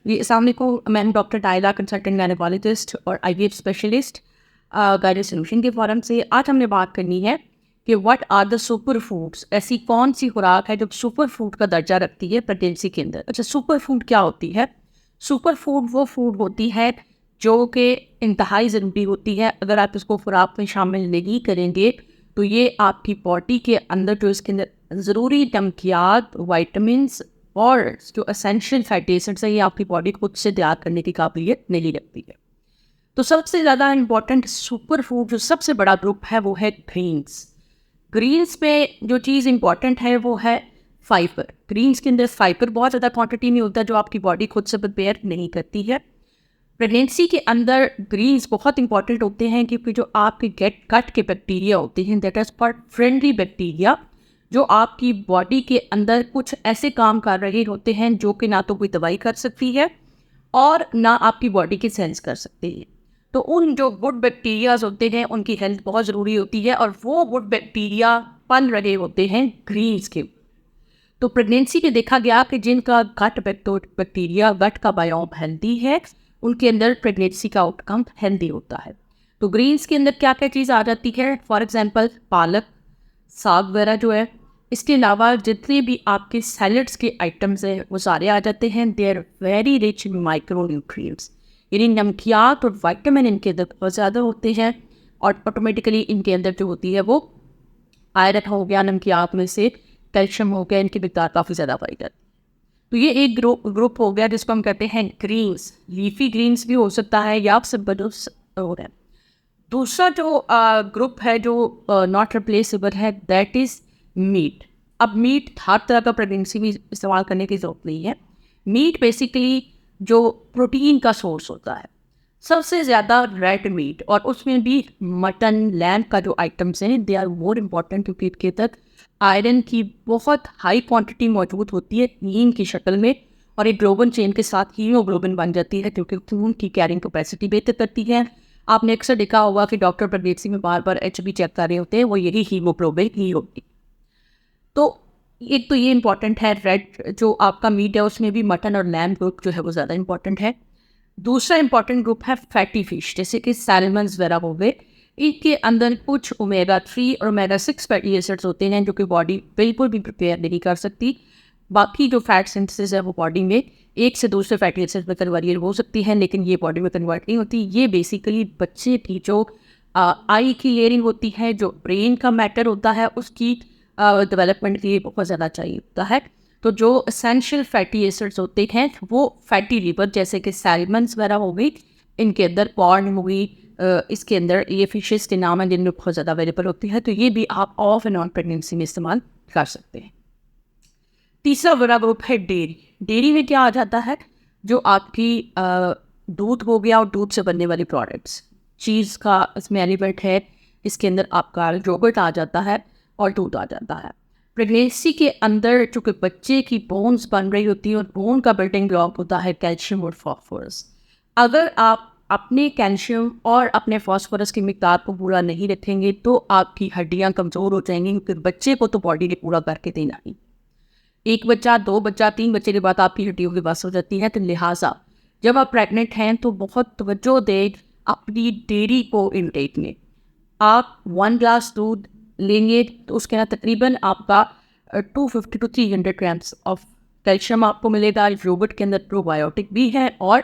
जी, अस्सलाम वालेकुम। मैं डॉक्टर टाइला, कंसल्टेंट गायनेकोलॉजिस्ट और आईवीएफ स्पेशलिस्ट गाइडेड सोल्यूशन के फोरम से। आज हमने बात करनी है कि what are the super foods. ऐसी कौन सी खुराक है जो सुपर फूड का दर्जा रखती है प्रेगनेंसी के अंदर। अच्छा, सुपर फूड क्या होती है? सुपर फूड वो फूड होती है जो कि इंतहाई ज़रूरी होती है। अगर आप इसको खुराक में शामिल नहीं करेंगे तो ये आपकी बॉडी के अंदर जो इसके अंदर ज़रूरी नमकियात, वाइटामिन्स और जो एसेंशियल फैटी एसिड्स है, ये आपकी बॉडी खुद से तैयार करने की काबिलियत नहीं रखती है। तो सबसे ज़्यादा इम्पॉर्टेंट सुपर फूड जो सबसे बड़ा ग्रुप है वो है ग्रीन्स। ग्रीन्स में जो चीज़ इम्पॉर्टेंट है वो है फाइबर। ग्रीन्स के अंदर फाइबर बहुत ज़्यादा क्वांटिटी में होता है जो आपकी बॉडी खुद से प्रिपेयर नहीं करती है। प्रेगनेंसी के अंदर ग्रीन्स बहुत इंपॉर्टेंट होते हैं क्योंकि जो आपके गट के बैक्टीरिया होते हैं, that is called friendly bacteria, जो आपकी बॉडी के अंदर कुछ ऐसे काम कर रहे होते हैं जो कि ना तो कोई दवाई कर सकती है और ना आपकी बॉडी के सेंस कर सकते हैं। तो उन जो गुड बैक्टीरियाज होते हैं उनकी हेल्थ बहुत ज़रूरी होती है और वो गुड बैक्टीरिया पल रहे होते हैं ग्रीन्स के। तो प्रेगनेंसी में देखा गया कि जिनका गट बैक्टीरिया, गट का बायोम हेल्दी है, उनके अंदर प्रेगनेंसी का आउटकम हेल्दी होता है। तो ग्रीन्स के अंदर क्या क्या चीज़ आ जाती है? फॉर एग्जांपल पालक, साग वगैरह जो है। इसके अलावा जितने भी आपके सैलड्स के आइटम्स हैं वो सारे आ जाते हैं। They are very rich in micro nutrients, यानी नमकियात और विटामिन इनके अंदर बहुत ज़्यादा होते हैं और ऑटोमेटिकली इनके अंदर जो होती है वो आयरन हो गया, नमकियात में से कैल्शियम हो गया, इनकी मिकदार काफ़ी ज़्यादा पाई जाती है। तो ये एक ग्रुप हो गया जिसको हम कहते हैं ग्रीन्स। लीफी ग्रीन्स भी हो सकता है या सिंपल हो रहा है। दूसरा जो ग्रुप है जो नॉट रिप्लेसेबल है, दैट इज़ मीट। अब मीट हर तरह का प्रेगनेंसी में इस्तेमाल करने की ज़रूरत नहीं है। मीट बेसिकली जो प्रोटीन का सोर्स होता है, सबसे ज़्यादा रेड मीट, और उसमें भी मटन, लैम्ब का जो आइटम्स हैं दे आर मोर इम्पॉर्टेंट क्योंकि इनके तक आयरन की बहुत हाई क्वांटिटी मौजूद होती है हीम की शक्ल में, और एक ग्लोबल चेन के साथ हीमोग्लोबिन बन जाती है जो कि खून की कैरिंग कैपेसिटी बेहतर करती है। आपने अक्सर देखा होगा कि डॉक्टर प्रेगनेंसी में बार बार HB चेक कर रहे होते हैं, वो यही हीमोग्लोबिन ही होती। तो एक तो ये इंपॉर्टेंट है, रेड जो आपका मीट है उसमें भी मटन और लैम्ब ग्रुप जो है वो ज़्यादा इंपॉर्टेंट है। दूसरा इंपॉर्टेंट ग्रुप है फैटी फिश, जैसे कि सैल्मन्स वगैरह हो गए। इनके अंदर कुछ ओमेगा 3 और ओमेगा 6 फैटी एसिड्स होते हैं जो कि बॉडी बिल्कुल भी प्रिपेयर नहीं कर सकती। बाकी जो फैट सिंथेसिस है वो बॉडी में एक से दूसरे फैटी एसिड में कन्वर्ट हो सकती है, लेकिन ये बॉडी में कन्वर्ट नहीं होती। ये बेसिकली बच्चे की जो आई की लेयरिंग होती है, जो ब्रेन का मैटर होता है, उसकी डेवलपमेंट के लिए बहुत ज़्यादा चाहिए होता है। तो जो एसेंशियल फैटी एसिड्स होते हैं वो फैटी लिवर, जैसे कि सैल्मन्स वगैरह हो गई, इनके अंदर कॉर्न हो गई, इसके अंदर ये फिशेस के नाम है जिनमें बहुत ज़्यादा अवेलेबल होती है। तो ये भी आप ऑफ एंड ऑन प्रेगनेंसी में इस्तेमाल कर सकते हैं। तीसरा बड़ा ग्रुप है डेयरी। डेयरी में क्या आ जाता है? जो आपकी दूध हो गया और दूध से बनने वाली प्रोडक्ट्स, चीज़ का इसमें एलिमेंट है। इसके अंदर आपका योगर्ट आ जाता है और दूध आ जाता है। प्रेगनेंसी के अंदर चूँकि बच्चे की बोन्स बन रही होती है और बोन का बिल्डिंग ब्लॉक होता है कैल्शियम और फॉस्फोरस। अगर आप अपने कैल्शियम और अपने फॉस्फोरस की मिकदार को पूरा नहीं रखेंगे तो आपकी हड्डियाँ कमज़ोर हो जाएंगी, क्योंकि बच्चे को तो बॉडी ने पूरा करके देना ही। एक बच्चा, 2 बच्चा, 3 बच्चे के बाद आपकी हड्डियों की बस हो जाती है। तो लिहाजा जब आप प्रेग्नेंट हैं तो बहुत तवज्जो दें अपनी डेयरी को इनटेक में। आप 1 ग्लास दूध लेंगे तो उसके अंदर तकरीबन आपका 250 टू 300 ग्राम्स ऑफ कैल्शियम आपको मिलेगा। योगर्ट के अंदर प्रोबायोटिक भी है और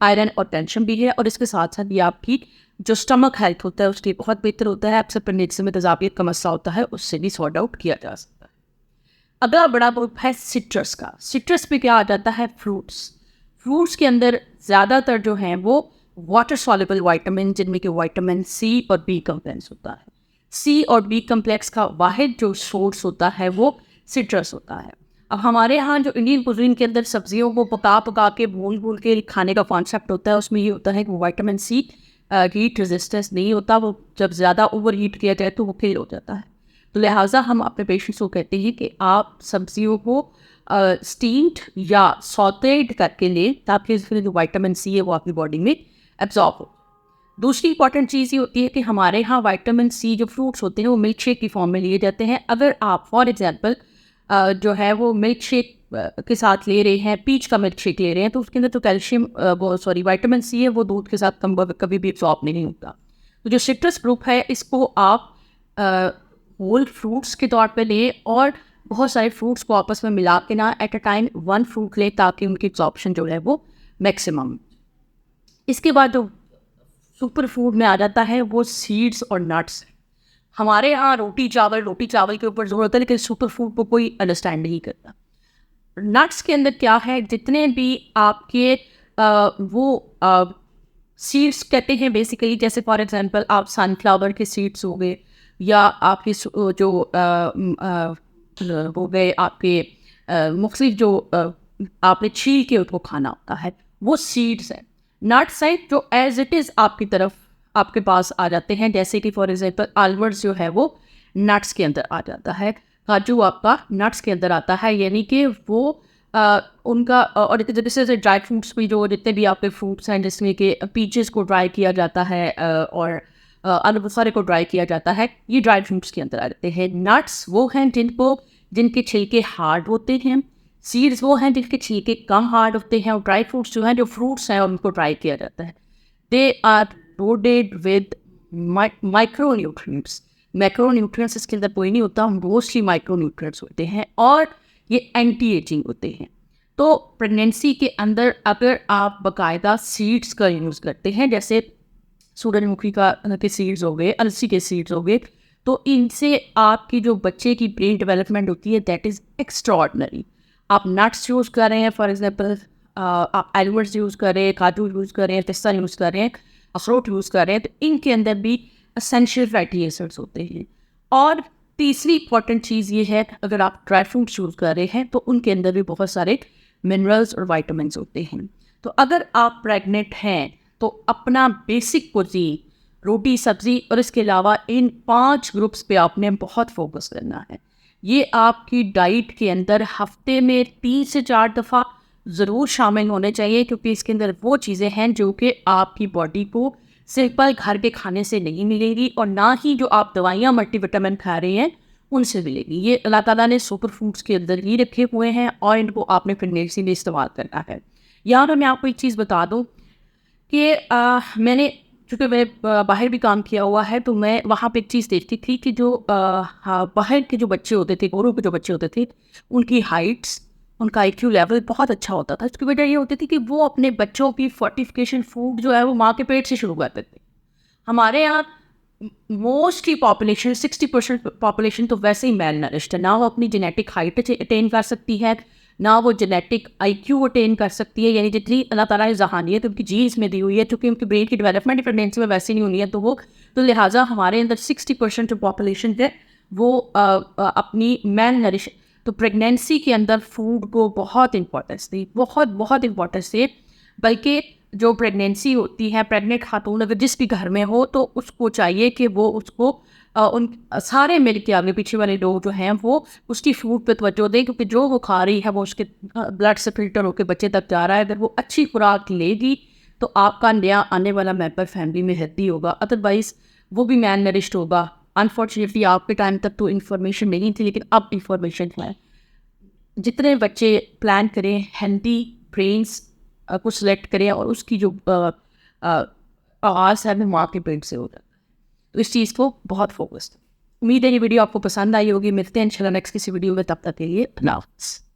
आयरन और कैल्शियम भी है, और इसके साथ साथ ये आपकी जो स्टमक हेल्थ होता है उसके बहुत बेहतर होता है। आपसे प्रेगनेंसी में तेजाबियत का मसला होता है, उससे भी सॉर्ट आउट किया जा सकता है। अगला बड़ा ग्रुप है सिट्रस का। सिट्रस पे क्या आ जाता है? फ्रूट्स। फ्रूट्स के अंदर ज़्यादातर जो हैं वो वाटर सॉल्युबल विटामिन, जिनमें कि विटामिन C और B कॉम्प्लेक्स होता है। C और B कॉम्प्लेक्स का वाहिद जो सोर्स होता है वो सिट्रस होता है। अब हमारे यहाँ जो इंडियन कुजीन के अंदर सब्जियों को पका के भून के खाने का कॉन्सेप्ट होता है, उसमें ये होता है कि विटामिन C हीट रेजिस्टेंस नहीं होता, वो जब ज़्यादा ओवर हीट किया जाए तो वो फेल हो जाता है। तो लिहाजा हम अपने पेशेंट्स को कहते हैं कि आप सब्जियों को स्टीम्ड या सॉटेड करके लें ताकि इसमें जो विटामिन C है वो आपकी बॉडी में एब्जॉर्ब हो। दूसरी इंपॉर्टेंट चीज़ ये होती है कि हमारे यहाँ विटामिन C जो फ्रूट्स होते हैं वो मिल्क शेक की फॉर्म में लिए जाते हैं। अगर आप फॉर एग्जांपल जो है वो मिल्क शेक के साथ ले रहे हैं, पीच का मिल्क शेक ले रहे हैं, तो उसके अंदर तो कैल्शियम विटामिन सी है, वो दूध के साथ कभी भी एब्जॉर्ब नहीं होता। तो जो सिट्रस ग्रुप है इसको आप होल फ्रूट्स के तौर पे लें और बहुत सारे फ्रूट्स को आपस में मिला के ना एट अ टाइम 1 फ्रूट लें ताकि उनकी एब्जॉर्प्शन जो है वो मैक्सिमम। इसके बाद जो सुपर फूड में आ जाता है वो सीड्स और नट्स। हमारे यहाँ रोटी चावल के ऊपर जोर होता है, लेकिन सुपर फूड को कोई अंडरस्टैंड नहीं करता। नट्स के अंदर क्या है, जितने भी आपके सीड्स कहते हैं बेसिकली, जैसे फॉर एग्जांपल आप सनफ्लावर के सीड्स हो गए, या आपके जो हो गए आपके मुख्तलिफ जो आपने छील के उसको खाना होता है, वो सीड्स है। नट्स हैं जो एज इट इज़ आपकी तरफ आपके पास आ जाते हैं, जैसे कि फॉर एग्जांपल आलमंड्स जो है वो नट्स के अंदर आ जाता है, काजू आपका नट्स के अंदर आता है, यानी कि वो उनका और जैसे ड्राई फ्रूट्स भी, जो जितने भी आपके फ्रूट्स हैं जिसमें कि पीचेस को ड्राई किया जाता है और अन्य सारे को ड्राई किया जाता है, ये ड्राई फ्रूट्स के अंदर आ जाते हैं। नट्स वो हैं जिनके छिलके हार्ड होते हैं, सीड्स वो हैं जिनके छिलके कम हार्ड होते हैं, और ड्राई फ्रूट्स जो हैं, जो फ्रूट्स हैं उनको ड्राई किया जाता है। They are loaded with micronutrients. Macronutrients इसके अंदर कोई नहीं होता, मोस्टली माइक्रोन्यूट्रिएंट्स होते हैं, और ये एंटी एजिंग होते हैं। तो प्रेगनेंसी के अंदर अगर आप बाकायदा सीड्स का यूज़ करते हैं, जैसे सूरजमुखी के सीड्स हो गए, अलसी के सीड्स हो गए, तो इनसे आपकी जो बच्चे की ब्रेन डेवलपमेंट होती है दैट इज़ एक्स्ट्रॉर्डनरी। आप नट्स यूज़ कर रहे हैं, फॉर एग्जांपल आप आलमंड्स यूज़ कर रहे हैं, काजू यूज़ कर रहे हैं, पिस्ता यूज़ कर रहे हैं, अखरोट यूज़ कर रहे हैं, तो इनके अंदर भी एसेंशियल फैटी एसिड्स होते हैं। और तीसरी इंपॉर्टेंट चीज़ ये है, अगर आप ड्राई फ्रूट्स यूज़ कर रहे हैं तो उनके अंदर भी बहुत सारे मिनरल्स और विटामिन्स होते हैं। तो अगर आप प्रेग्नेंट हैं तो अपना बेसिक कुजीन, रोटी सब्ज़ी और इसके अलावा इन 5 ग्रुप्स पे आपने बहुत फोकस करना है। ये आपकी डाइट के अंदर हफ्ते में 3 से 4 दफ़ा ज़रूर शामिल होने चाहिए, क्योंकि इसके अंदर वो चीज़ें हैं जो कि आपकी बॉडी को सिंपल घर के खाने से नहीं मिलेगी, और ना ही जो आप दवाइयाँ मल्टीविटामिन खा रहे हैं उनसे मिलेगी। ये अल्लाह ताला ने सुपर फूड्स के अंदर ही रखे हुए हैं और इनको आपने प्रेगनेंसी में इस्तेमाल करना है। यहाँ पर मैं आपको एक चीज़ बता दूँ कि मैंने, चूँकि मैं बाहर भी काम किया हुआ है, तो मैं वहाँ पे एक चीज़ देखती थी कि जो बाहर के जो बच्चे होते थे, गोरों के जो बच्चे होते थे, उनकी हाइट्स, उनका IQ लेवल बहुत अच्छा होता था। उसकी वजह ये होती थी कि वो अपने बच्चों की फोर्टिफिकेशन फूड जो है वो माँ के पेट से शुरू करते थे। हमारे यहाँ मोस्टली पॉपुलेशन 60% पॉपुलेशन तो वैसे ही मेल नरिश्ड है, ना वो अपनी जेनेटिक हाइट अटेन कर सकती है, ना वो जेनेटिक IQ अटेन कर सकती है, यानी जितनी अल्लाह ताला ने ज़हानियत उनकी जीन्स में दी हुई है, क्योंकि उनकी ब्रेन की डेवलपमेंट प्रेगनेंसी में वैसे नहीं होनी है, तो लिहाजा हमारे अंदर 60% जो पॉपुलेशन है वो अपनी मेल नरिश। तो प्रेगनेंसी के अंदर फूड को बहुत इंपॉर्टेंस दी, बहुत इंपॉर्टेंस दी। बल्कि जो प्रेगनेंसी होती है, प्रेग्नेंट खातून अगर जिस भी घर में हो, तो उसको चाहिए कि वो उसको उन सारे मिल के आगे पीछे वाले लोग जो हैं वो उसकी फूड पे तवज्जो दें, क्योंकि जो वो खा रही है वो उसके ब्लड से फिल्टर होकर बच्चे तक जा रहा है। अगर वो अच्छी खुराक लेगी तो आपका नया आने वाला मेंबर फैमिली में हेल्दी होगा, अदरवाइज़ वो भी मैल नरिश्ड होगा। अनफॉर्चुनेटली आपके टाइम तक तो इन्फॉर्मेशन नहीं थी, लेकिन अब इन्फॉर्मेशन है। जितने बच्चे प्लान करें हेल्दी ब्रेन्स को सिलेक्ट करें, और उसकी जो आवाज़ है वो माँ के पेट से हो जाता है। तो इस चीज़ को बहुत फोकस। उम्मीद है ये वीडियो आपको पसंद आई होगी। मिलते हैं इंशाल्लाह नेक्स्ट किसी वीडियो में, तब तक के लिए अल्लाह हाफ़िज़।